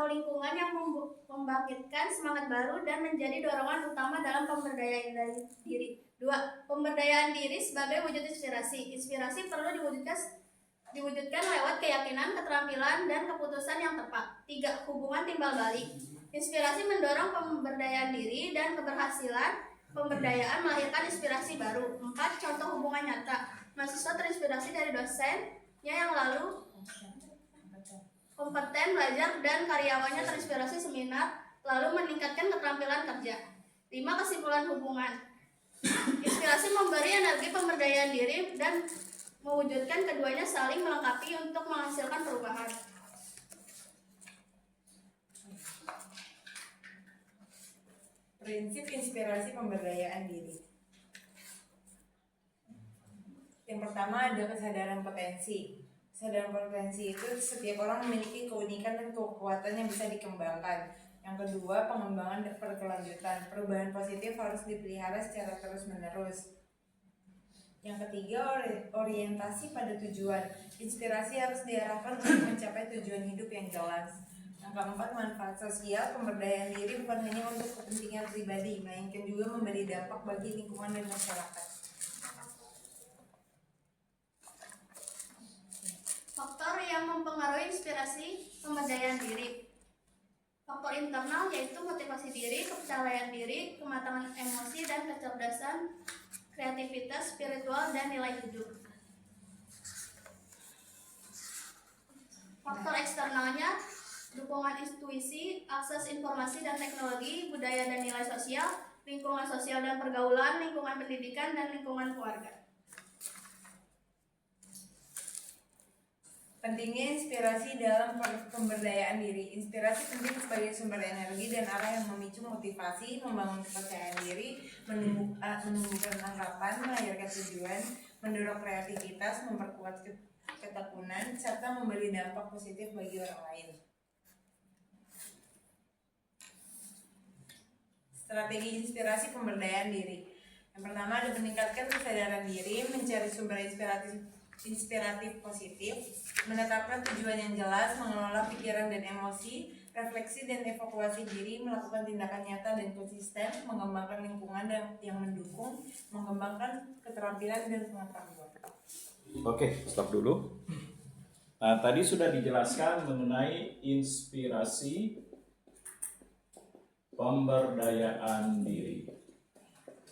atau lingkungan yang membangkitkan semangat baru dan menjadi dorongan utama dalam pemberdayaan diri. 2. Pemberdayaan diri sebagai wujud inspirasi. Inspirasi perlu diwujudkan lewat keyakinan, keterampilan, dan keputusan yang tepat. 3. Hubungan timbal balik. Inspirasi mendorong pemberdayaan diri dan keberhasilan pemberdayaan melahirkan inspirasi baru. 4. Contoh hubungan nyata. Mahasiswa terinspirasi dari dosennya yang lalu kompeten belajar dan karyawannya terinspirasi seminar lalu meningkatkan keterampilan kerja. 5. Kesimpulan hubungan. Inspirasi memberi energi pemberdayaan diri dan mewujudkan keduanya saling melengkapi untuk menghasilkan perubahan. Prinsip inspirasi pemberdayaan diri. Yang pertama ada kesadaran potensi. Kesadaran potensi itu setiap orang memiliki keunikan dan kekuatan yang bisa dikembangkan. Yang kedua, pengembangan berkelanjutan. Perubahan positif harus dipelihara secara terus-menerus. Yang ketiga, orientasi pada tujuan. Inspirasi harus diarahkan untuk mencapai tujuan hidup yang jelas. Yang keempat, manfaat sosial. Pemberdayaan diri bukan hanya untuk kepentingan pribadi, melainkan juga memberi dampak bagi lingkungan dan masyarakat. Faktor yang mempengaruhi inspirasi pemberdayaan diri. Faktor internal yaitu motivasi diri, kepercayaan diri, kematangan emosi, dan kecerdasan, kreativitas, spiritual, dan nilai hidup. Faktor eksternalnya, dukungan intuisi, akses informasi dan teknologi, budaya dan nilai sosial, lingkungan sosial dan pergaulan, lingkungan pendidikan, dan lingkungan keluarga. Pentingnya inspirasi dalam pemberdayaan diri. Inspirasi penting sebagai sumber energi dan arah yang memicu motivasi, membangun kepercayaan diri, menumbuhkan harapan, melahirkan tujuan, mendorong kreativitas, memperkuat ketekunan, serta memberi dampak positif bagi orang lain. Strategi inspirasi pemberdayaan diri. Yang pertama ada meningkatkan kesadaran diri, mencari sumber inspiratif positif, menetapkan tujuan yang jelas, mengelola pikiran dan emosi, refleksi dan evaluasi diri, melakukan tindakan nyata dan konsisten, mengembangkan lingkungan yang mendukung, mengembangkan keterampilan dan pengetahuan. Oke, stop dulu. Nah, tadi sudah dijelaskan mengenai inspirasi pemberdayaan diri.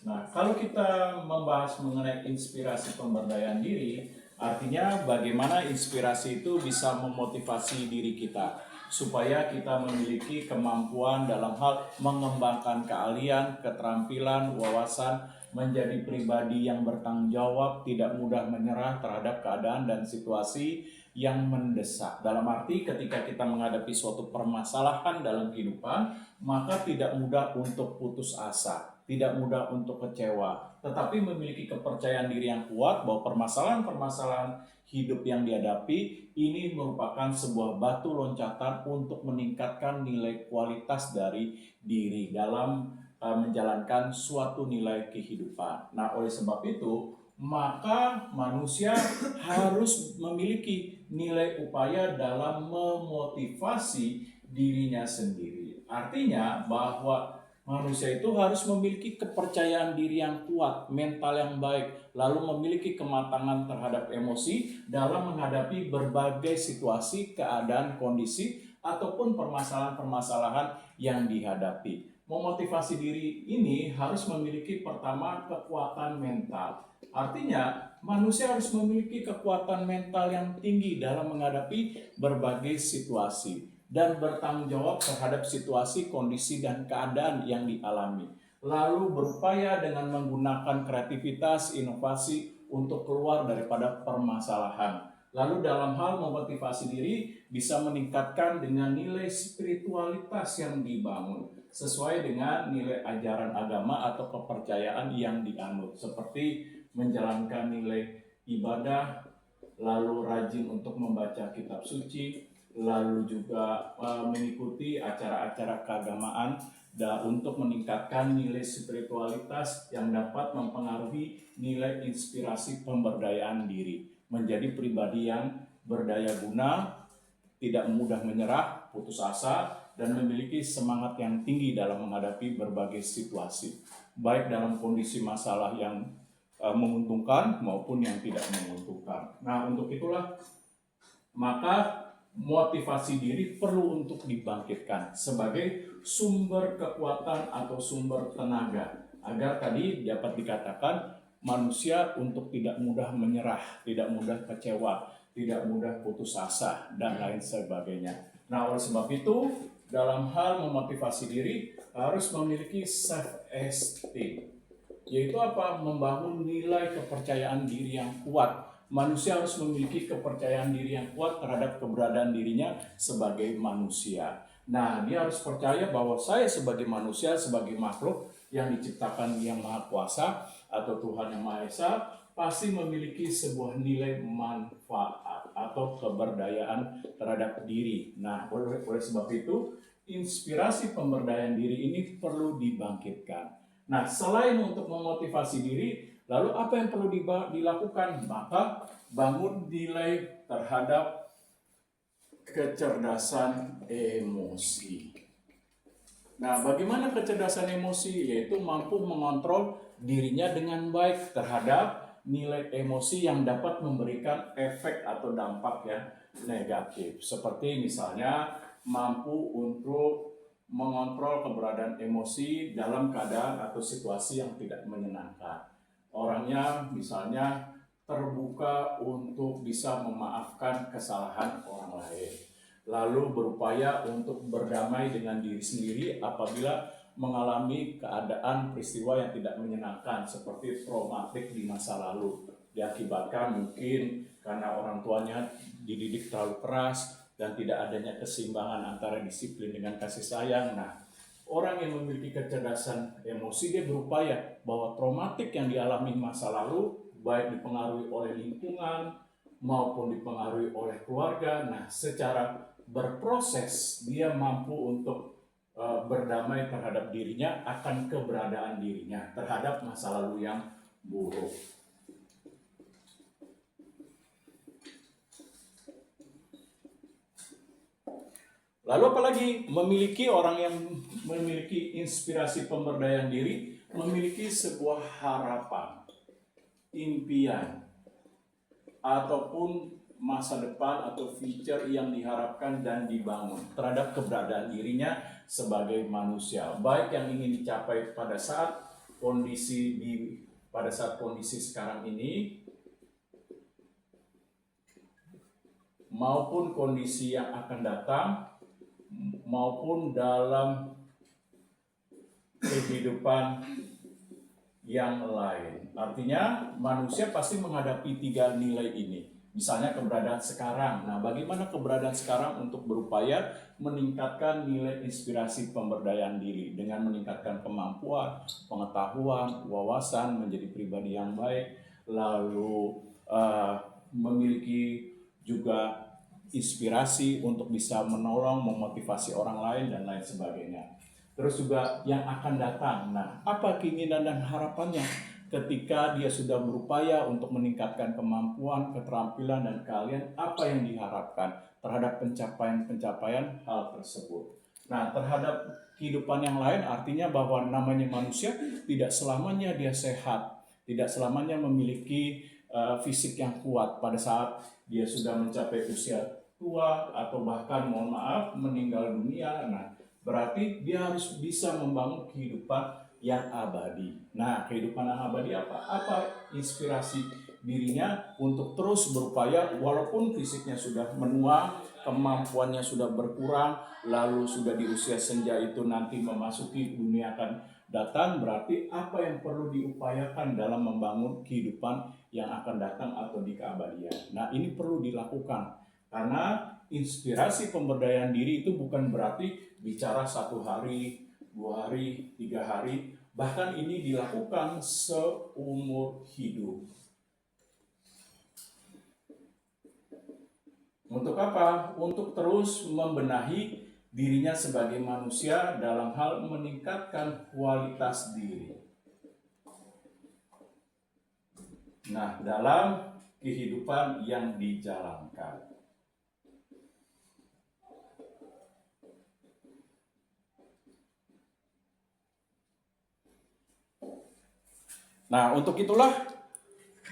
Nah, kalau kita membahas mengenai inspirasi pemberdayaan diri, artinya bagaimana inspirasi itu bisa memotivasi diri kita supaya kita memiliki kemampuan dalam hal mengembangkan keahlian, keterampilan, wawasan, menjadi pribadi yang bertanggung jawab, tidak mudah menyerah terhadap keadaan dan situasi yang mendesak. Dalam arti ketika kita menghadapi suatu permasalahan dalam kehidupan, maka tidak mudah untuk putus asa, tidak mudah untuk kecewa, tetapi memiliki kepercayaan diri yang kuat bahwa permasalahan-permasalahan hidup yang dihadapi ini merupakan sebuah batu loncatan untuk meningkatkan nilai kualitas dari diri dalam menjalankan suatu nilai kehidupan. Nah, oleh sebab itu, maka manusia harus memiliki nilai upaya dalam memotivasi dirinya sendiri. Artinya bahwa manusia itu harus memiliki kepercayaan diri yang kuat, mental yang baik, lalu memiliki kematangan terhadap emosi dalam menghadapi berbagai situasi, keadaan, kondisi, ataupun permasalahan-permasalahan yang dihadapi. Memotivasi diri ini harus memiliki pertama kekuatan mental. Artinya manusia harus memiliki kekuatan mental yang tinggi dalam menghadapi berbagai situasi dan bertanggung jawab terhadap situasi, kondisi, dan keadaan yang dialami. Lalu berupaya dengan menggunakan kreativitas, inovasi untuk keluar daripada permasalahan. Lalu dalam hal memotivasi diri bisa meningkatkan dengan nilai spiritualitas yang dibangun sesuai dengan nilai ajaran agama atau kepercayaan yang dianut, seperti menjalankan nilai ibadah, lalu rajin untuk membaca kitab suci, lalu juga mengikuti acara-acara keagamaan untuk meningkatkan nilai spiritualitas yang dapat mempengaruhi nilai inspirasi pemberdayaan diri, menjadi pribadi yang berdaya guna, tidak mudah menyerah, putus asa dan memiliki semangat yang tinggi dalam menghadapi berbagai situasi, baik dalam kondisi masalah yang menguntungkan maupun yang tidak menguntungkan. Nah, untuk itulah maka motivasi diri perlu untuk dibangkitkan sebagai sumber kekuatan atau sumber tenaga agar tadi dapat dikatakan manusia untuk tidak mudah menyerah, tidak mudah kecewa, tidak mudah putus asa, dan lain sebagainya. Nah, oleh sebab itu, dalam hal memotivasi diri harus memiliki self-esteem, yaitu apa? Membangun nilai kepercayaan diri yang kuat. Manusia harus memiliki kepercayaan diri yang kuat terhadap keberadaan dirinya sebagai manusia. Nah, dia harus percaya bahwa saya sebagai manusia, sebagai makhluk yang diciptakan Yang Maha Kuasa atau Tuhan Yang Maha Esa, pasti memiliki sebuah nilai manfaat atau keberdayaan terhadap diri. Nah, oleh sebab itu, inspirasi pemberdayaan diri ini perlu dibangkitkan. Nah, selain untuk memotivasi diri, lalu apa yang perlu dilakukan? Maka bangun nilai terhadap kecerdasan emosi. Nah, bagaimana kecerdasan emosi? Yaitu mampu mengontrol dirinya dengan baik terhadap nilai emosi yang dapat memberikan efek atau dampak yang negatif. Seperti misalnya mampu untuk mengontrol keberadaan emosi dalam keadaan atau situasi yang tidak menyenangkan. Orangnya misalnya terbuka untuk bisa memaafkan kesalahan orang lain, lalu berupaya untuk berdamai dengan diri sendiri apabila mengalami keadaan peristiwa yang tidak menyenangkan seperti traumatik di masa lalu, diakibatkan mungkin karena orang tuanya dididik terlalu keras dan tidak adanya keseimbangan antara disiplin dengan kasih sayang. Nah, orang yang memiliki kecerdasan emosi, dia berupaya bahwa traumatik yang dialami masa lalu baik dipengaruhi oleh lingkungan maupun dipengaruhi oleh keluarga, nah secara berproses dia mampu untuk berdamai terhadap dirinya akan keberadaan dirinya terhadap masa lalu yang buruk. Lalu apalagi memiliki orang yang memiliki inspirasi pemberdayaan diri, memiliki sebuah harapan, impian, ataupun masa depan atau future yang diharapkan dan dibangun terhadap keberadaan dirinya sebagai manusia, baik yang ingin dicapai pada saat kondisi sekarang ini maupun kondisi yang akan datang maupun dalam kehidupan yang lain. Artinya manusia pasti menghadapi 3 nilai ini. Misalnya keberadaan sekarang. Nah, bagaimana keberadaan sekarang untuk berupaya meningkatkan nilai inspirasi pemberdayaan diri dengan meningkatkan kemampuan, pengetahuan, wawasan, menjadi pribadi yang baik, lalu memiliki juga inspirasi untuk bisa menolong, memotivasi orang lain dan lain sebagainya. Terus juga yang akan datang. Nah, apa keinginan dan harapannya ketika dia sudah berupaya untuk meningkatkan kemampuan, keterampilan, dan keahlian, apa yang diharapkan terhadap pencapaian-pencapaian hal tersebut. Nah, terhadap kehidupan yang lain artinya bahwa namanya manusia tidak selamanya dia sehat, tidak selamanya memiliki fisik yang kuat pada saat dia sudah mencapai usia tua atau bahkan mohon maaf meninggal dunia. Nah, berarti dia harus bisa membangun kehidupan yang abadi. Nah, kehidupan yang abadi apa? Apa inspirasi dirinya untuk terus berupaya walaupun fisiknya sudah menua, kemampuannya sudah berkurang, lalu sudah di usia senja itu nanti memasuki dunia akan datang, berarti apa yang perlu diupayakan dalam membangun kehidupan yang akan datang atau di keabadian. Nah, ini perlu dilakukan karena inspirasi pemberdayaan diri itu bukan berarti bicara 1 hari, 2 hari, 3 hari, bahkan ini dilakukan seumur hidup. Untuk apa? Untuk terus membenahi dirinya sebagai manusia dalam hal meningkatkan kualitas diri. Nah, dalam kehidupan yang dijalankan. Nah, untuk itulah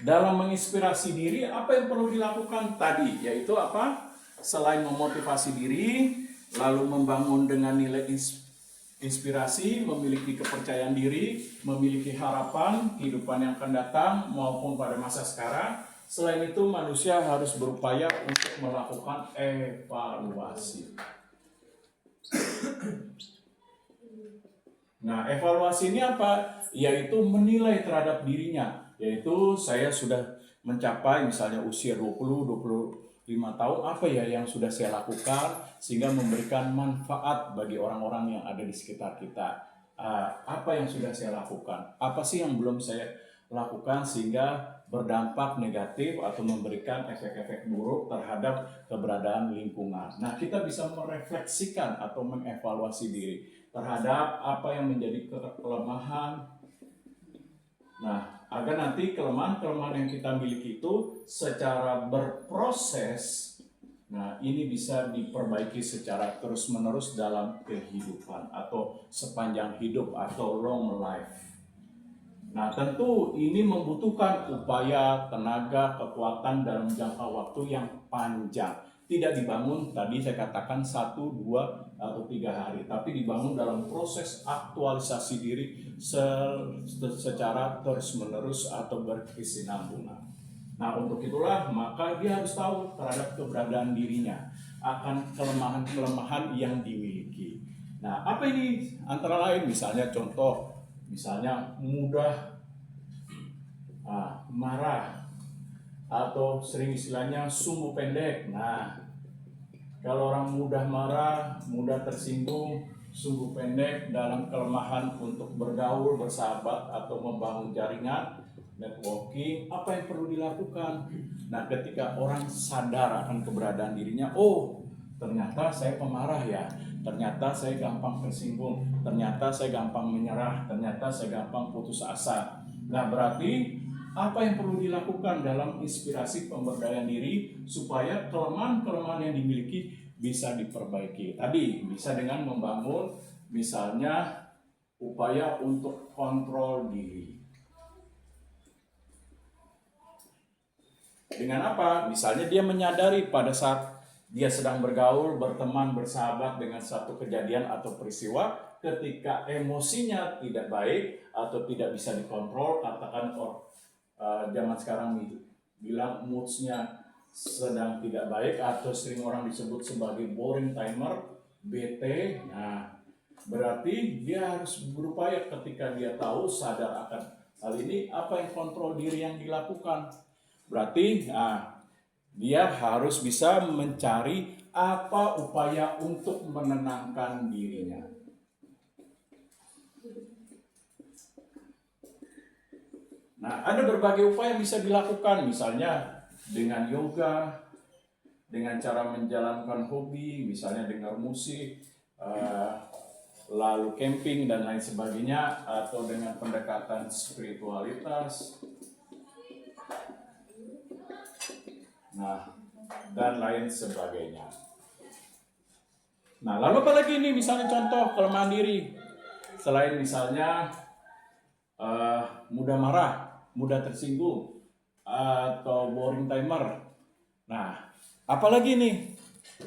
dalam menginspirasi diri apa yang perlu dilakukan tadi, yaitu apa? Selain memotivasi diri, lalu membangun dengan nilai inspirasi, memiliki kepercayaan diri, memiliki harapan kehidupan yang akan datang maupun pada masa sekarang. Selain itu, manusia harus berupaya untuk melakukan evaluasi. Nah, evaluasi ini apa? Yaitu menilai terhadap dirinya. Yaitu saya sudah mencapai misalnya usia 20-25 tahun, apa ya yang sudah saya lakukan sehingga memberikan manfaat bagi orang-orang yang ada di sekitar kita. Apa yang sudah saya lakukan? Apa sih yang belum saya lakukan sehingga berdampak negatif atau memberikan efek-efek buruk terhadap keberadaan lingkungan. Nah, kita bisa merefleksikan atau mengevaluasi diri terhadap apa yang menjadi kelemahan. Nah, agar nanti kelemahan-kelemahan yang kita miliki itu secara berproses, nah ini bisa diperbaiki secara terus-menerus dalam kehidupan atau sepanjang hidup atau long life. Nah, tentu ini membutuhkan upaya, tenaga, kekuatan dalam jangka waktu yang panjang. Tidak dibangun tadi saya katakan 1, 2, atau 3 hari, tapi dibangun dalam proses aktualisasi diri secara terus-menerus atau berkesinambungan. Nah, untuk itulah maka dia harus tahu terhadap keberadaan dirinya, akan kelemahan-kelemahan yang dimiliki. Nah, apa ini? Antara lain misalnya contoh, misalnya mudah marah atau sering istilahnya sumbu pendek. Nah, kalau orang mudah marah, mudah tersinggung, sumbu pendek dalam kelemahan untuk bergaul, bersahabat atau membangun jaringan, networking, apa yang perlu dilakukan? Nah, ketika orang sadar akan keberadaan dirinya, oh ternyata saya pemarah ya, ternyata saya gampang tersinggung, ternyata saya gampang menyerah, ternyata saya gampang putus asa. Nah, berarti apa yang perlu dilakukan dalam inspirasi pemberdayaan diri supaya kelemahan-kelemahan yang dimiliki bisa diperbaiki. Tadi bisa dengan membangun misalnya upaya untuk kontrol diri. Dengan apa? Misalnya dia menyadari pada saat dia sedang bergaul, berteman, bersahabat dengan satu kejadian atau peristiwa, ketika emosinya tidak baik atau tidak bisa dikontrol, katakan zaman sekarang bilang moods-nya sedang tidak baik atau sering orang disebut sebagai boring timer, BT. Nah, berarti dia harus berupaya ketika dia tahu, sadar akan hal ini, apa yang kontrol diri yang dilakukan. Berarti dia harus bisa mencari apa upaya untuk menenangkan dirinya. Nah, ada berbagai upaya yang bisa dilakukan, misalnya dengan yoga, dengan cara menjalankan hobi, misalnya dengar musik, lalu camping dan lain sebagainya, atau dengan pendekatan spiritualitas, nah, dan lain sebagainya. Nah, lalu apa lagi ini? Misalnya contoh kelemahan diri, selain misalnya mudah marah, mudah tersinggung, atau boring timer. Nah, apalagi nih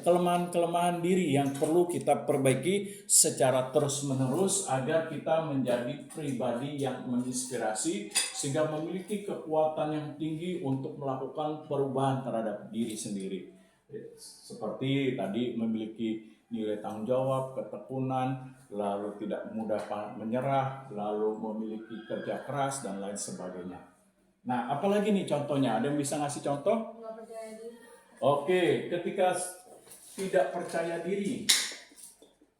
kelemahan-kelemahan diri yang perlu kita perbaiki secara terus-menerus agar kita menjadi pribadi yang menginspirasi sehingga memiliki kekuatan yang tinggi untuk melakukan perubahan terhadap diri sendiri. Seperti tadi memiliki nilai tanggung jawab, ketekunan, lalu tidak mudah menyerah, lalu memiliki kerja keras dan lain sebagainya. Nah, apalagi nih contohnya? Ada yang bisa ngasih contoh? Nggak percaya diri. Oke, ketika tidak percaya diri,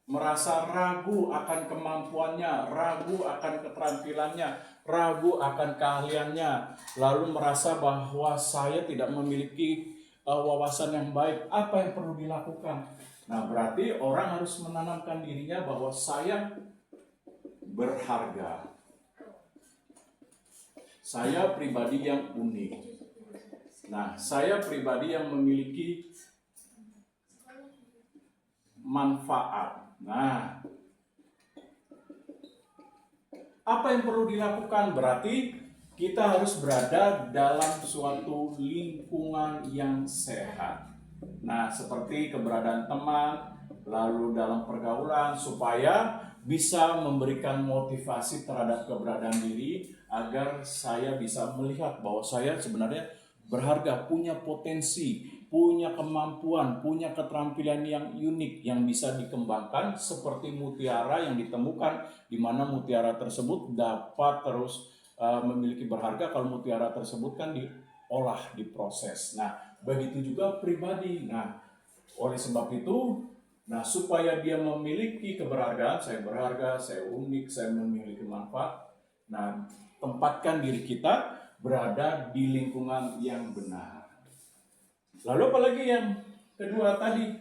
merasa ragu akan kemampuannya, ragu akan keterampilannya, ragu akan keahliannya, lalu merasa bahwa saya tidak memiliki wawasan yang baik, apa yang perlu dilakukan? Nah, berarti orang harus menanamkan dirinya bahwa saya berharga. Saya pribadi yang unik. Nah, saya pribadi yang memiliki manfaat. Nah, apa yang perlu dilakukan? Berarti kita harus berada dalam suatu lingkungan yang sehat. Nah, seperti keberadaan teman, lalu dalam pergaulan, supaya bisa memberikan motivasi terhadap keberadaan diri agar saya bisa melihat bahwa saya sebenarnya berharga, punya potensi, punya kemampuan, punya keterampilan yang unik yang bisa dikembangkan seperti mutiara yang ditemukan, di mana mutiara tersebut dapat terus memiliki berharga kalau mutiara tersebut kan diolah, diproses. Nah, begitu juga pribadi. Nah, oleh sebab itu, nah supaya dia memiliki keberhargaan, saya berharga, saya unik, saya memiliki manfaat. Nah, tempatkan diri kita berada di lingkungan yang benar. Lalu apalagi yang kedua tadi,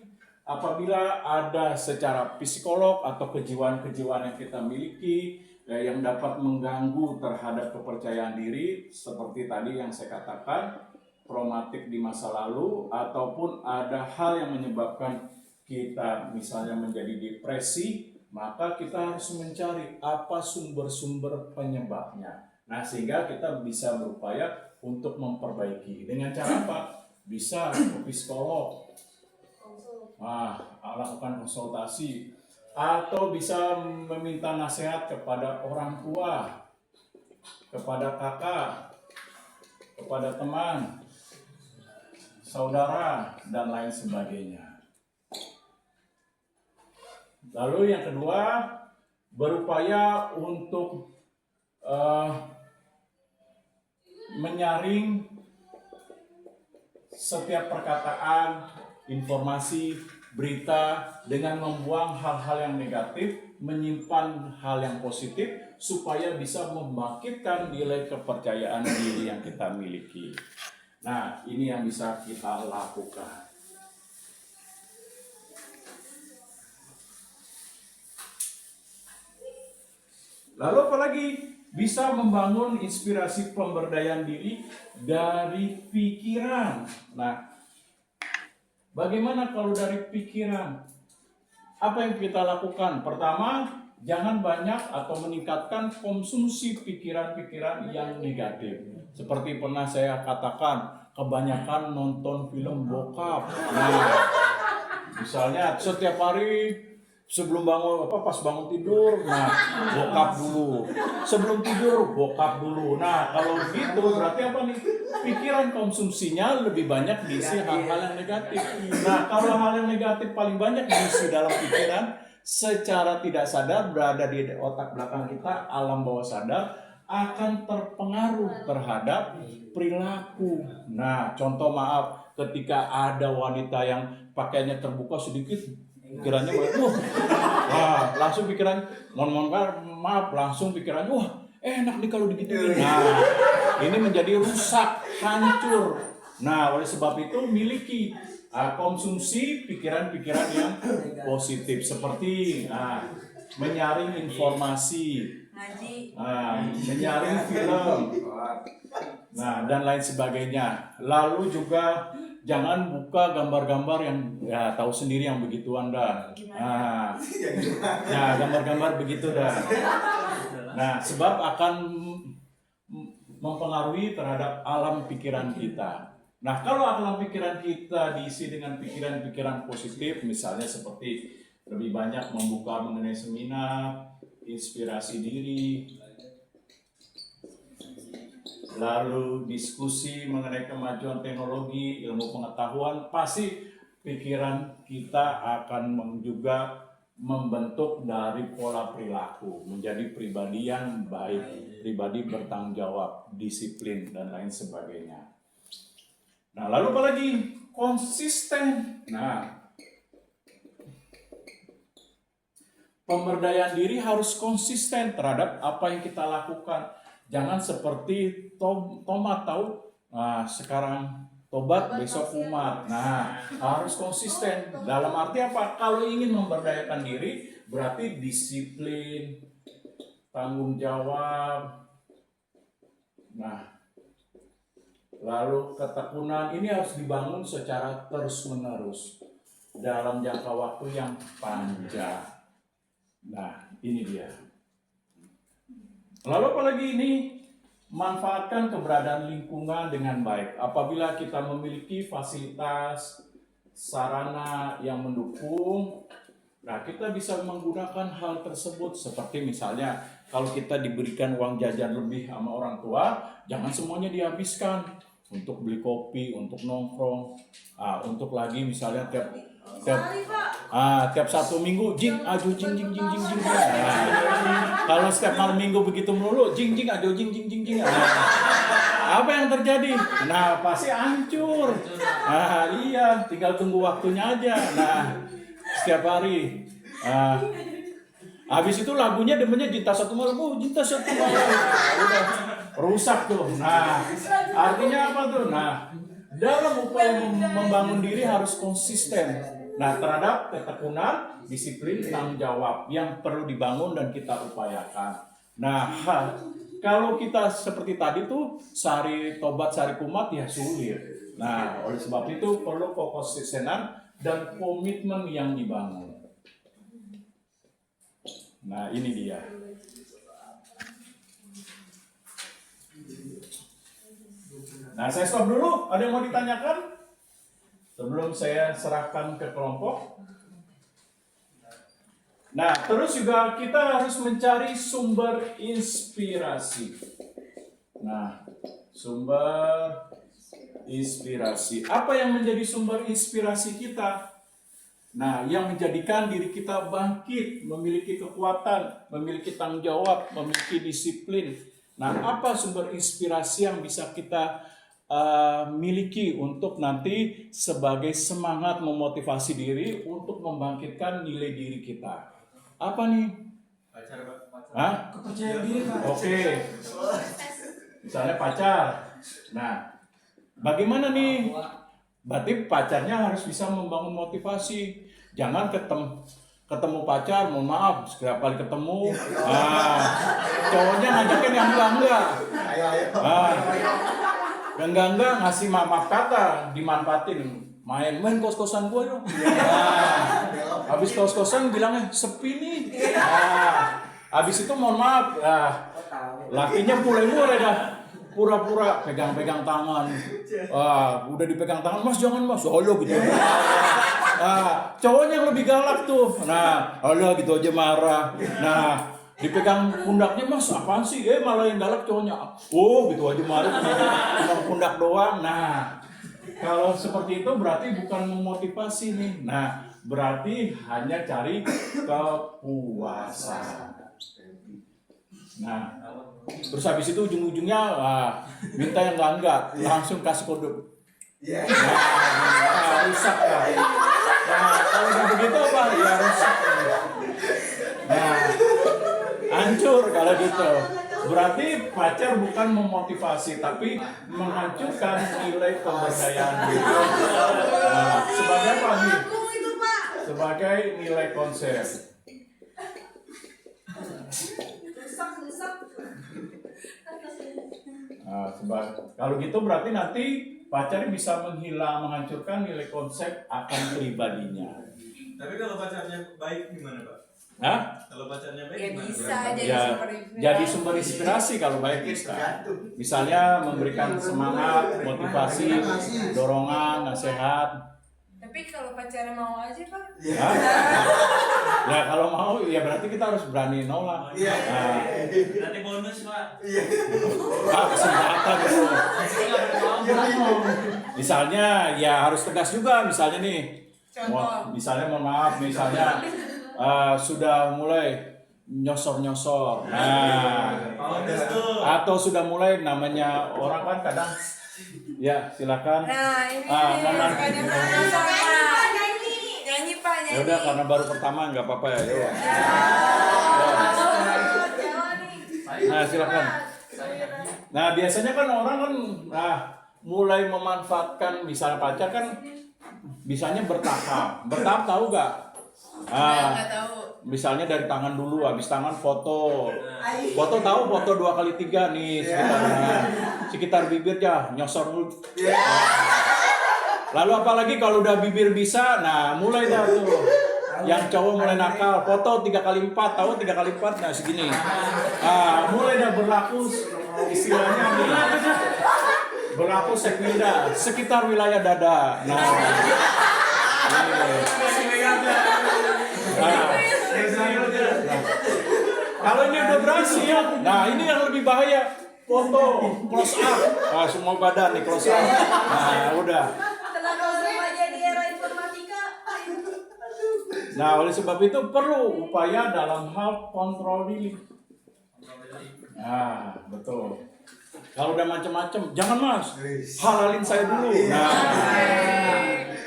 apabila ada secara psikolog atau kejiwaan-kejiwaan yang kita miliki yang dapat mengganggu terhadap kepercayaan diri, seperti tadi yang saya katakan, traumatik di masa lalu, ataupun ada hal yang menyebabkan kita misalnya menjadi depresi, maka kita harus mencari apa sumber-sumber penyebabnya. Nah, sehingga kita bisa berupaya untuk memperbaiki. Dengan cara apa? Bisa ke psikolog, lakukan konsultasi, atau bisa meminta nasihat kepada orang tua, kepada kakak, kepada teman, saudara, dan lain sebagainya. Lalu yang kedua, berupaya untuk menyaring setiap perkataan, informasi, berita dengan membuang hal-hal yang negatif, menyimpan hal yang positif supaya bisa membangkitkan nilai kepercayaan diri yang kita miliki. Nah, ini yang bisa kita lakukan. Lalu apalagi? Bisa membangun inspirasi pemberdayaan diri dari pikiran. Nah, bagaimana kalau dari pikiran? Apa yang kita lakukan? Pertama, jangan banyak atau meningkatkan konsumsi pikiran-pikiran yang negatif. Seperti pernah saya katakan, kebanyakan nonton film bokap. Nah, misalnya setiap hari sebelum bangun pas bangun tidur, nah bokap dulu. Sebelum tidur bokap dulu. Nah, kalau gitu berarti apa nih? Pikiran konsumsinya lebih banyak diisi hal-hal yang negatif. Nah, kalau hal yang negatif paling banyak diisi dalam pikiran, secara tidak sadar berada di otak belakang kita, alam bawah sadar akan terpengaruh terhadap perilaku. Nah, contoh maaf, ketika ada wanita yang pakaiannya terbuka sedikit, pikirannya wah, langsung pikiran, mohon maaf, langsung pikirannya, wah, enak nih kalau digituin. Nah, ini menjadi rusak, hancur. Nah, oleh sebab itu miliki konsumsi pikiran-pikiran yang positif, seperti menyaring informasi, menyaring film, dan lain sebagainya. Lalu juga jangan buka gambar-gambar yang tahu sendiri yang begituan dah. Gambar-gambar begitu dah. Nah, sebab akan mempengaruhi terhadap alam pikiran kita. Nah, kalau alam pikiran kita diisi dengan pikiran-pikiran positif, misalnya seperti lebih banyak membuka mengenai seminar, inspirasi diri, lalu diskusi mengenai kemajuan teknologi, ilmu pengetahuan, pasti pikiran kita akan juga membentuk dari pola perilaku, menjadi pribadi yang baik, pribadi bertanggung jawab, disiplin, dan lain sebagainya. Nah, lalu apa lagi? Konsisten. Nah, pemberdayaan diri harus konsisten terhadap apa yang kita lakukan. Jangan seperti tomat, tahu? Nah, sekarang tobat, besok kumat. Nah, harus konsisten. Dalam arti apa? Kalau ingin memberdayakan diri, berarti disiplin, tanggung jawab. Nah, lalu ketekunan ini harus dibangun secara terus-menerus dalam jangka waktu yang panjang. Nah, ini dia. Lalu apalagi ini? manfaatkan keberadaan lingkungan dengan baik. Apabila kita memiliki fasilitas, sarana yang mendukung, nah kita bisa menggunakan hal tersebut. Seperti misalnya kalau kita diberikan uang jajan lebih sama orang tua, jangan semuanya dihabiskan untuk beli kopi, untuk nongkrong, untuk lagi misalnya tiap satu minggu jing ajo jing. Kalau setiap malam minggu begitu melulu jing ajo jing. Apa yang terjadi? Nah, pasti hancur. Nah, iya, tinggal tunggu waktunya aja. Nah, setiap hari. Habis itu lagunya demennya Cinta Satu Malam. Cinta Satu Malam. Udah rusak tuh. Nah, artinya apa tuh? Nah, dalam upaya membangun diri harus konsisten. Nah, terhadap ketekunan, disiplin, tanggung jawab yang perlu dibangun dan kita upayakan. Nah, kalau kita seperti tadi tuh sehari tobat sehari kumat ya sulit. Nah, oleh sebab itu perlu kekonsistenan dan komitmen yang dibangun. Nah, ini dia. Nah, saya stop dulu. Ada yang mau ditanyakan? Sebelum saya serahkan ke kelompok. Nah, terus juga kita harus mencari sumber inspirasi. Nah, sumber inspirasi. Apa yang menjadi sumber inspirasi kita? Nah, yang menjadikan diri kita bangkit, memiliki kekuatan, memiliki tanggung jawab, memiliki disiplin. Nah, apa sumber inspirasi yang bisa kita miliki untuk nanti sebagai semangat memotivasi diri untuk membangkitkan nilai diri kita? Apa nih? Pacar, Pak. Hah? Kepercayaan diri, Pak. Oke. Misalnya pacar. Nah, bagaimana nih? Berarti pacarnya harus bisa membangun motivasi. Jangan ketemu pacar, mohon maaf, setiap kali ketemu, cowoknya ngajakin yang enggak. Yang enggak ngasih maaf kata, dimanfaatin. Main kos-kosan gue dong. Habis kos-kosan bilangnya sepi nih. Habis itu mohon maaf, lakinya mulai dah pura-pura pegang-pegang tangan. Udah dipegang tangan, Mas jangan Mas. Halo gitu. Cowoknya yang lebih galak tuh. Nah, halo gitu aja marah. Nah, dipegang pundaknya, Mas apaan sih? Malah yang galak cowoknya. Oh gitu aja marah. Cuma pundak doang. Nah, kalau seperti itu berarti bukan memotivasi nih. Nah, berarti hanya cari kepuasan. Nah, terus habis itu ujung-ujungnya minta yang enggak, langsung kasih kode. Rusak lah. Nah, kalau udah begitu apa? Ya rusak. Nah, hancur kalau gitu. Berarti pacar bukan memotivasi, tapi menghancurkan nilai pemberdayaan diri. Nah, sebagai apa nih? Sebagai nilai konsep. Nah, kalau gitu berarti nanti pacar bisa menghancurkan nilai konsep akan pribadinya. Tapi kalau pacarnya baik gimana, Pak? Hah? Kalau pacarnya baik Ya gimana? bisa Berarti? jadi sumber Jadi sumber inspirasi kalau baik bisa. Misalnya memberikan semangat, motivasi, dorongan, nasihat. Tapi kalau pacarnya mau aja, Pak. Hah? Ya kalau mau ya berarti kita harus berani nolak. Nah, Nanti bonus, Pak. kesempatan gitu. Misalnya ya harus tegas juga. Misalnya nih, misalnya mohon maaf, misalnya sudah mulai nyosor-nyosor. Nah, atau sudah mulai namanya orang kan kadang ya silakan. Nah, ini nyanyi Pak, nyanyi. Ya udah karena baru pertama nggak apa-apa ya. Yuk. Nah, silakan. Nah, biasanya kan orang kan mulai memanfaatkan misalnya pacar kan bisanya bertahap. Bertahap tahu nggak? Nggak tahu. Misalnya dari tangan dulu, habis tangan foto. Foto tahu foto 2x3 nih sekitar bibir ya, nyosor dulu. Lalu apalagi kalau udah bibir bisa, nah mulai dah tuh. Yang cowok mulai nakal, foto 3x4, tahu 3x4, nah segini. Nah, mulai dah berlaku istilahnya nih. Berlaku sekwilda, sekitar wilayah dada. Nah, kalau ini udah berhasil, nah ini yang lebih bahaya. Foto, close up. Nah, semua badan nih close up. Nah, udah. Kenapa remaja di era informatika? Nah, oleh sebab itu perlu upaya dalam hal kontrol diri. Nah, betul. Kalau udah macam-macam, jangan Mas, halalin saya dulu. Nah,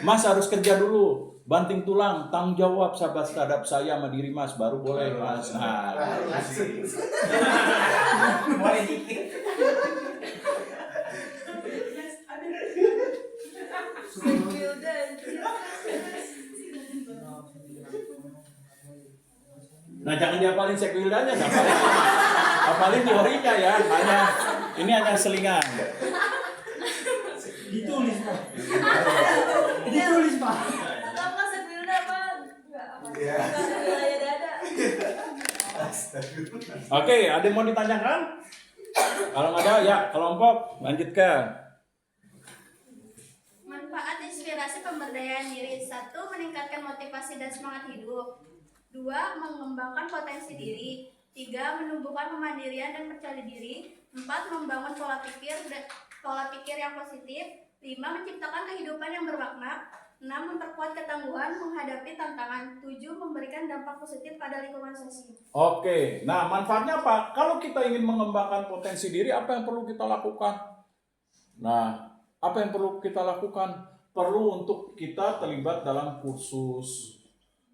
Mas harus kerja dulu, banting tulang, tanggung jawab sahabat terhadap saya sama diri Mas, baru boleh Mas. Nah, Mulai dikit. nah jangan diapalin sekwildanya, apalin teorinya ya, ini hanya selingan. Ditulis Pak. Ditulis Pak. Apa sebelumnya apa? Enggak apa. Iya. Enggak wilayah dada. Oke, ada yang mau ditanyakan? Kalau nggak ada, ya kelompok lanjutkan. Manfaat inspirasi pemberdayaan diri. 1. Meningkatkan motivasi dan semangat hidup. 2. Mengembangkan potensi diri. 3. Menumbuhkan kemandirian dan percaya diri. 4. Membangun pola pikir yang positif. 5. Menciptakan kehidupan yang bermakna. 6. Memperkuat ketangguhan menghadapi tantangan. 7. Memberikan dampak positif pada lingkungan sosial. Oke, nah manfaatnya apa? Kalau kita ingin mengembangkan potensi diri, apa yang perlu kita lakukan? Nah, apa yang perlu kita lakukan? Perlu untuk kita terlibat dalam kursus,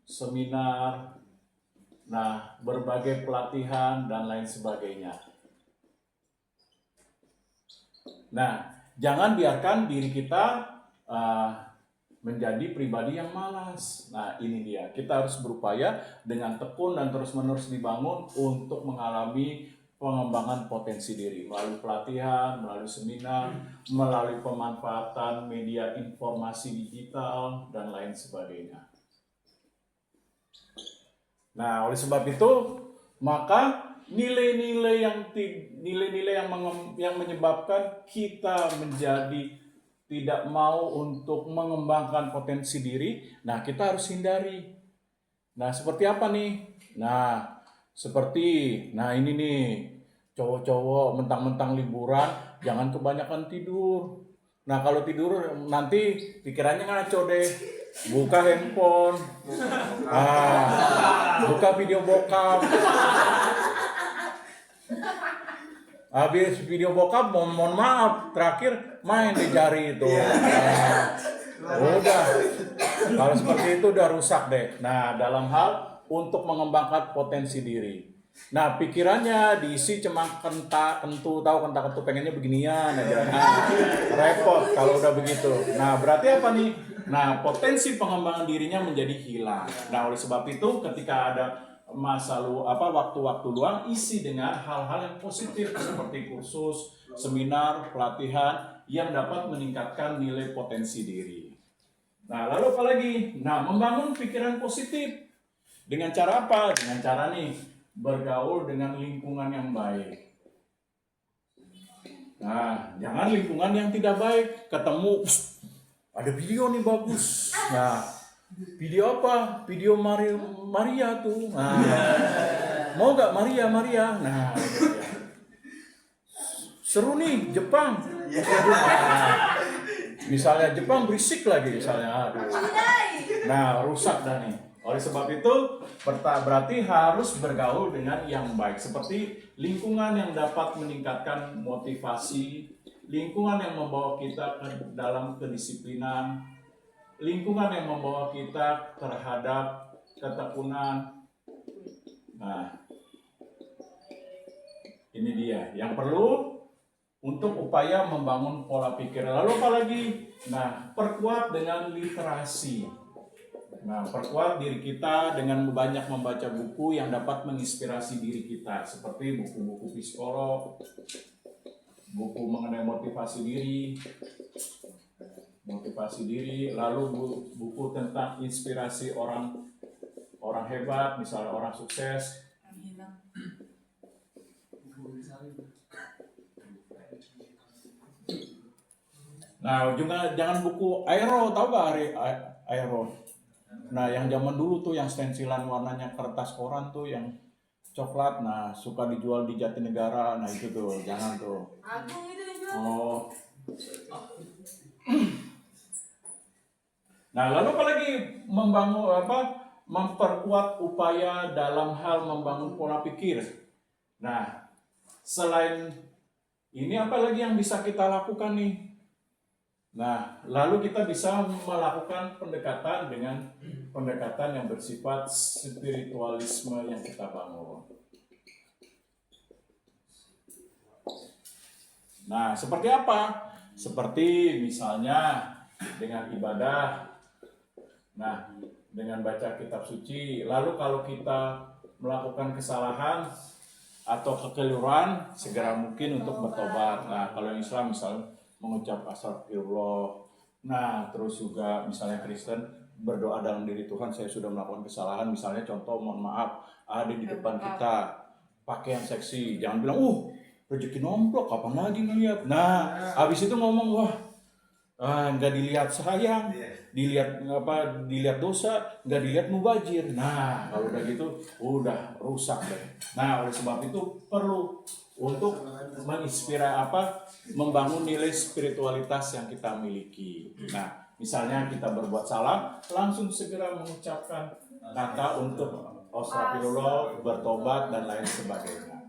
seminar, nah berbagai pelatihan dan lain sebagainya. Nah, jangan biarkan diri kita menjadi pribadi yang malas. Nah, ini dia. Kita harus berupaya dengan tekun dan terus-menerus dibangun untuk mengalami pengembangan potensi diri melalui pelatihan, melalui seminar, melalui pemanfaatan media informasi digital dan lain sebagainya. Nah, oleh sebab itu, maka nilai-nilai yang menyebabkan kita menjadi tidak mau untuk mengembangkan potensi diri, nah kita harus hindari. Nah, seperti apa nih? Nah, ini nih, cowok-cowok mentang-mentang liburan, jangan kebanyakan tidur. Nah, kalau tidur nanti pikirannya ngaco deh. Buka handphone, buka video bokap. Habis video bokap, mohon maaf, terakhir main di jari itu. Udah, kalau seperti itu udah rusak deh. Nah, dalam hal untuk mengembangkan potensi diri. Nah, pikirannya diisi cuma kentu pengennya beginian aja. Nah, repot kalau udah begitu. Nah, berarti apa nih? Nah, potensi pengembangan dirinya menjadi hilang. Nah, oleh sebab itu ketika ada waktu-waktu luang, isi dengan hal-hal yang positif seperti kursus, seminar, pelatihan yang dapat meningkatkan nilai potensi diri. Nah, lalu apa lagi? Nah, membangun pikiran positif. Dengan cara apa? Dengan cara nih, bergaul dengan lingkungan yang baik. Nah, jangan lingkungan yang tidak baik. Ketemu, ada video nih bagus. Nah, video apa? Video Maria tuh. Nah, mau nggak Maria? Nah, seru nih Jepang. Nah, misalnya Jepang berisik lagi misalnya. Aduh. Nah, rusak dah nih. Oleh sebab itu, berarti harus bergaul dengan yang baik. Seperti lingkungan yang dapat meningkatkan motivasi, lingkungan yang membawa kita ke dalam kedisiplinan, lingkungan yang membawa kita terhadap ketekunan. Nah, ini dia yang perlu untuk upaya membangun pola pikir. Lalu apa lagi? Nah, perkuat dengan literasi. Nah, perkuat diri kita dengan banyak membaca buku yang dapat menginspirasi diri kita, seperti buku-buku psikolog, buku mengenai motivasi diri, lalu buku tentang inspirasi orang orang hebat, misalnya orang sukses. Nah, juga jangan buku Aero, tahu gak Aero? Nah, yang zaman dulu tuh yang stensilan warnanya kertas koran tuh yang coklat, nah suka dijual di Jatinegara, nah itu tuh, jangan tuh. Agung itu yang jual. Oh. Nah, lalu apalagi memperkuat upaya dalam hal membangun pola pikir. Nah, selain ini apa lagi yang bisa kita lakukan nih? Nah, lalu kita bisa melakukan pendekatan dengan pendekatan yang bersifat spiritualisme yang kita bangun. Nah, seperti apa? Seperti misalnya dengan ibadah. Nah, dengan baca kitab suci. Lalu kalau kita melakukan kesalahan atau kekeliruan, segera mungkin untuk bertobat. Nah, kalau yang Islam misalnya mengucap astagfirullah. Nah, terus juga misalnya Kristen berdoa dalam diri Tuhan, saya sudah melakukan kesalahan. Misalnya contoh, mohon maaf, ada di depan kita pakai yang seksi. Jangan bilang, rezeki nomplok, kapan lagi ngeliat. Nah, habis itu ngomong, nggak dilihat sayang, dilihat dosa, nggak dilihat mubazir. Nah, kalau udah gitu, udah rusak deh. Nah, oleh sebab itu perlu untuk membangun nilai spiritualitas yang kita miliki. Nah, misalnya kita berbuat salah, langsung segera mengucapkan kata untuk astagfirullah, bertobat dan lain sebagainya.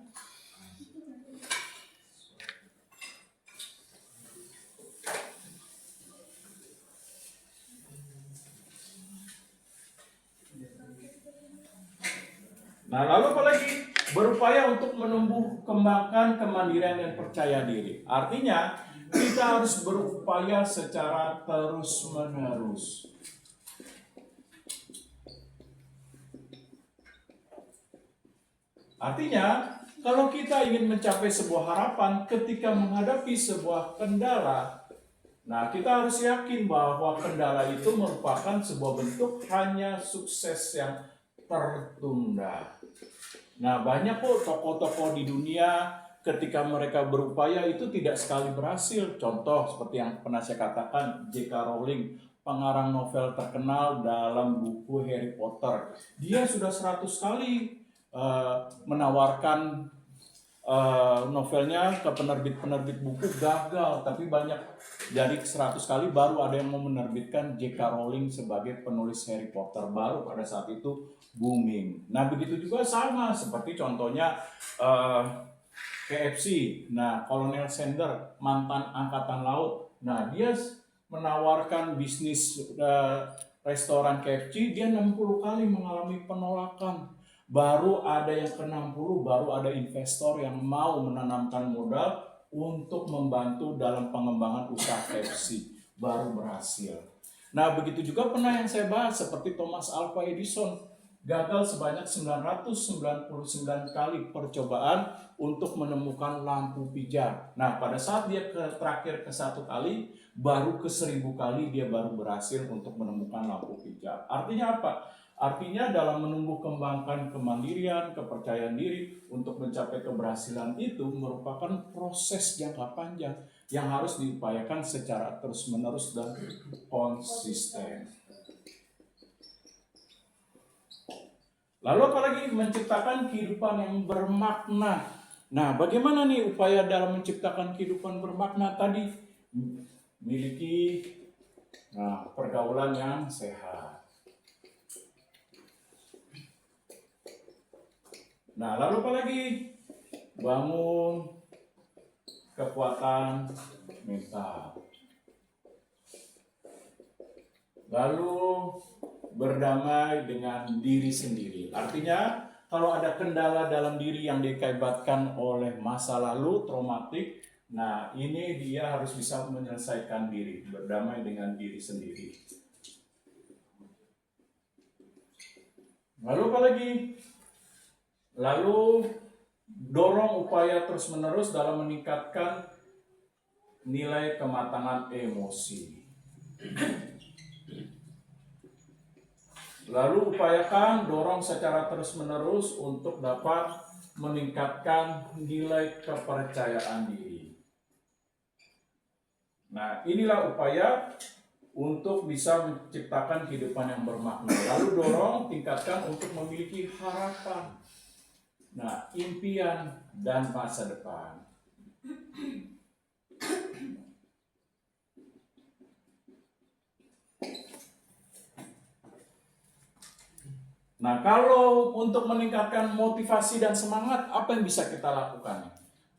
Nah, lalu apalagi? Berupaya untuk menumbuh kembangkan kemandirian dan percaya diri. Artinya, kita harus berupaya secara terus-menerus. Artinya, kalau kita ingin mencapai sebuah harapan ketika menghadapi sebuah kendala, nah kita harus yakin bahwa kendala itu merupakan sebuah bentuk hanya sukses yang tertunda. Nah, banyak kok tokoh-tokoh di dunia ketika mereka berupaya itu tidak sekali berhasil. Contoh seperti yang pernah saya katakan, J.K. Rowling, pengarang novel terkenal dalam buku Harry Potter. Dia sudah 100 kali menawarkan novelnya ke penerbit-penerbit buku, gagal. Tapi banyak dari 100 kali baru ada yang mau menerbitkan J.K. Rowling sebagai penulis Harry Potter. Baru pada saat itu booming. Nah, begitu juga sama seperti contohnya KFC. Nah, Kolonel Sanders, mantan angkatan laut. Nah, dia menawarkan bisnis restoran KFC, dia 60 kali mengalami penolakan. Baru ada yang ke-60, baru ada investor yang mau menanamkan modal untuk membantu dalam pengembangan usaha KFC. Baru berhasil. Nah, begitu juga pernah yang saya bahas seperti Thomas Alva Edison. Gagal sebanyak 999 kali percobaan untuk menemukan lampu pijar. Nah, pada saat dia terakhir ke 1 kali, baru ke 1000 kali dia baru berhasil untuk menemukan lampu pijar. Artinya apa? Artinya dalam menumbuh kembangkan kemandirian, kepercayaan diri untuk mencapai keberhasilan itu merupakan proses jangka panjang yang harus diupayakan secara terus-menerus dan konsisten. Lalu apalagi menciptakan kehidupan yang bermakna. Nah, bagaimana nih upaya dalam menciptakan kehidupan bermakna tadi? Miliki pergaulan yang sehat. Nah, lalu apalagi? Bangun kekuatan mental. Lalu berdamai dengan diri sendiri. Artinya, kalau ada kendala dalam diri yang diakibatkan oleh masa lalu traumatik, nah ini dia harus bisa menyelesaikan diri, berdamai dengan diri sendiri. Lalu apa lagi? Lalu dorong upaya terus-menerus dalam meningkatkan nilai kematangan emosi. Lalu upayakan dorong secara terus-menerus untuk dapat meningkatkan nilai kepercayaan diri. Nah, inilah upaya untuk bisa menciptakan kehidupan yang bermakna. Lalu dorong, tingkatkan untuk memiliki harapan, nah, impian, dan masa depan. Nah, kalau untuk meningkatkan motivasi dan semangat, apa yang bisa kita lakukan?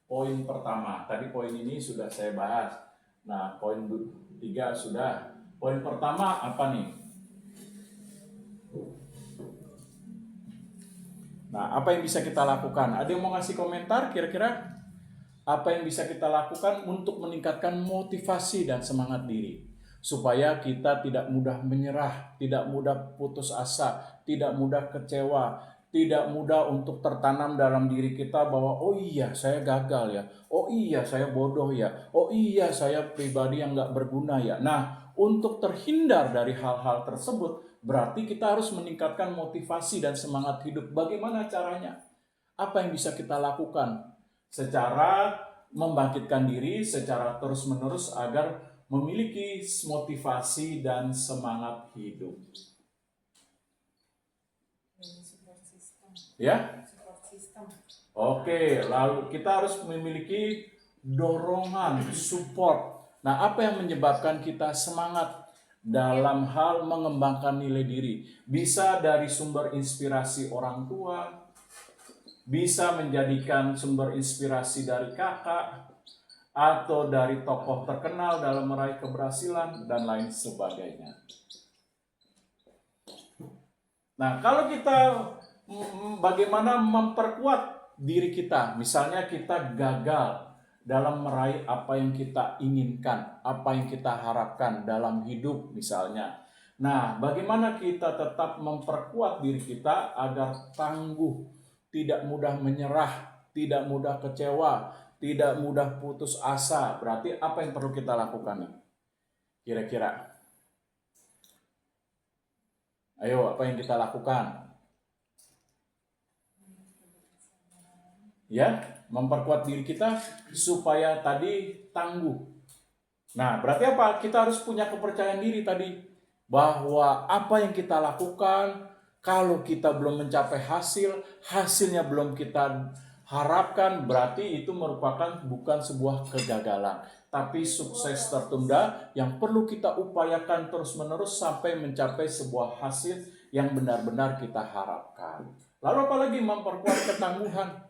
Poin pertama, tadi poin ini sudah saya bahas. Nah, poin 3 sudah. Poin pertama apa nih? Nah, apa yang bisa kita lakukan? Ada yang mau ngasih komentar kira-kira? Apa yang bisa kita lakukan untuk meningkatkan motivasi dan semangat diri? Supaya kita tidak mudah menyerah, tidak mudah putus asa, tidak mudah kecewa, tidak mudah untuk tertanam dalam diri kita bahwa oh iya saya gagal ya, oh iya saya bodoh ya, oh iya saya pribadi yang gak berguna ya. Nah, untuk terhindar dari hal-hal tersebut, berarti kita harus meningkatkan motivasi dan semangat hidup. Bagaimana caranya? Apa yang bisa kita lakukan? Secara membangkitkan diri secara terus-menerus agar memiliki motivasi dan semangat hidup. Support system. Ya? Support system. Oke, lalu kita harus memiliki dorongan, support. Nah, apa yang menyebabkan kita semangat dalam hal mengembangkan nilai diri? Bisa dari sumber inspirasi orang tua, bisa menjadikan sumber inspirasi dari kakak, atau dari tokoh terkenal dalam meraih keberhasilan, dan lain sebagainya. Nah, kalau kita bagaimana memperkuat diri kita, misalnya kita gagal dalam meraih apa yang kita inginkan, apa yang kita harapkan dalam hidup misalnya. Nah, bagaimana kita tetap memperkuat diri kita agar tangguh, tidak mudah menyerah, tidak mudah kecewa, tidak mudah putus asa. Berarti apa yang perlu kita lakukan? Kira-kira. Ayo, apa yang kita lakukan? Ya, memperkuat diri kita supaya tadi tangguh. Nah, berarti apa? Kita harus punya kepercayaan diri tadi. Bahwa apa yang kita lakukan, kalau kita belum mencapai hasilnya belum kita harapkan, berarti itu merupakan bukan sebuah kegagalan, tapi sukses tertunda yang perlu kita upayakan terus-menerus sampai mencapai sebuah hasil yang benar-benar kita harapkan. Lalu apalagi memperkuat ketangguhan.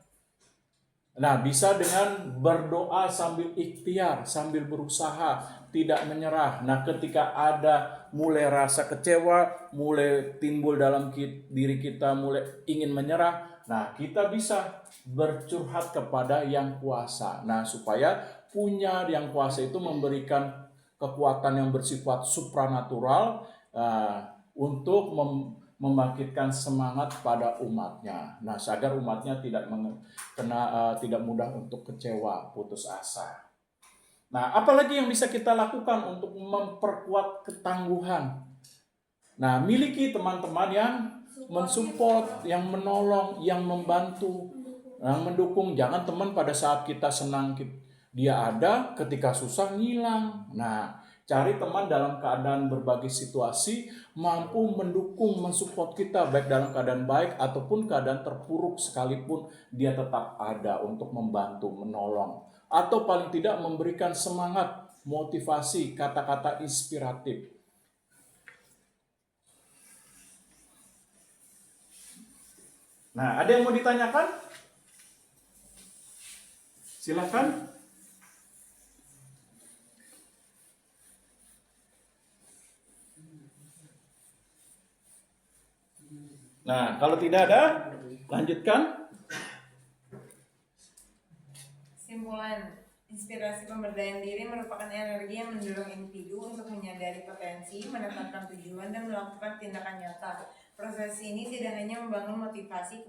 Nah, bisa dengan berdoa sambil ikhtiar, sambil berusaha, tidak menyerah. Nah, ketika ada mulai rasa kecewa, mulai timbul dalam diri kita, mulai ingin menyerah, nah kita bisa bercurhat kepada Yang Kuasa. Nah, supaya punya Yang Kuasa itu memberikan kekuatan yang bersifat supranatural untuk membangkitkan semangat pada umatnya. Nah, agar umatnya tidak mudah untuk kecewa, putus asa. Nah, apalagi yang bisa kita lakukan untuk memperkuat ketangguhan? Nah, miliki teman-teman yang mensupport, yang menolong, yang membantu, yang mendukung. Jangan teman pada saat kita senang dia ada, ketika susah ngilang. Nah, cari teman dalam keadaan berbagai situasi, mampu mendukung, mensupport kita, baik dalam keadaan baik ataupun keadaan terpuruk sekalipun, dia tetap ada untuk membantu, menolong. Atau paling tidak memberikan semangat, motivasi, kata-kata inspiratif. Nah, ada yang mau ditanyakan? Silakan. Nah, kalau tidak ada, lanjutkan. Kesimpulan, inspirasi pemberdayaan diri merupakan energi yang mendorong individu untuk menyadari potensi, menetapkan tujuan, dan melakukan tindakan nyata. Proses ini tidak hanya membangun motivasi,